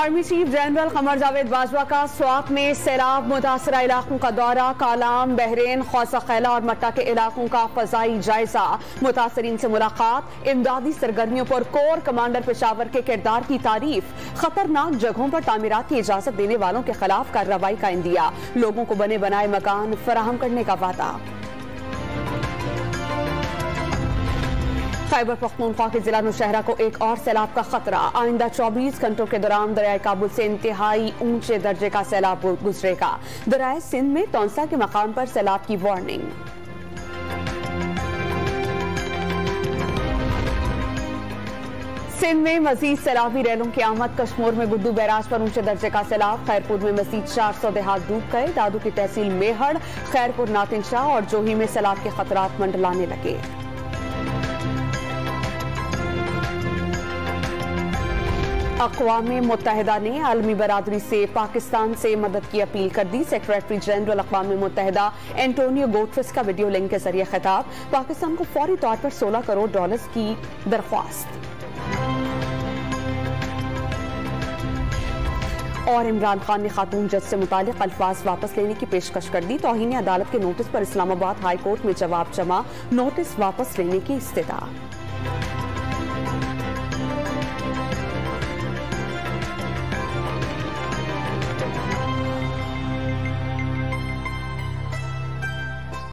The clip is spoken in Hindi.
Army chief general Qamar Javed Bajwa का स्वात में सैलाब मुतासरा इलाकों का दौरा, कालाम, बहरेन, खौसा खैला और मट्टा के इलाकों का फजाई जायजा, मुतासरीन से मुलाकात, इमदादी सरगर्मियों पर कोर कमांडर पेशावर के किरदार की तारीफ, खतरनाक जगहों पर तामीरात की इजाजत देने वालों के खिलाफ कार्रवाई का इंदिया, लोगों को बने बनाए मकान फराहम करने का वादा। खैबर पख्तूनख्वा के जिला नौशहरा को एक और सैलाब का खतरा, आइंदा 24 घंटों के दौरान दरियाए काबुल से इंतहाई ऊंचे दर्जे का सैलाब गुजरेगा। दरियाए सिंध में तौंसा के मकाम पर सैलाब की वार्निंग। सिंध में मजीद सैलाबी रैलों की आमद, कश्मोर में गुड्डू बैराज पर ऊंचे दर्जे का सैलाब, खैरपुर में मजीद 400 देहात डूब गए, दादू की तहसील मेहड़, खैरपुर, नातिन शाह और जोही में सैलाब के खतरात मंडलाने लगे। अक़वाम मुत्तहिदा ने आलमी बरादरी से पाकिस्तान से मदद की अपील कर दी। सेक्रेटरी जनरल अक़वाम मुत्तहिदा एंटोनियो गुटेरेस का वीडियो लिंक के जरिए खिताब, पाकिस्तान को फौरी तौर पर $16 करोड़ की दरख्वास्त। और इमरान खान ने खातून जज से मुतालिक अल्फाज वापस लेने की पेशकश कर दी। तौहीन अदालत के नोटिस पर इस्लामाबाद हाई कोर्ट में जवाब जमा, नोटिस वापस लेने की इस्तदा।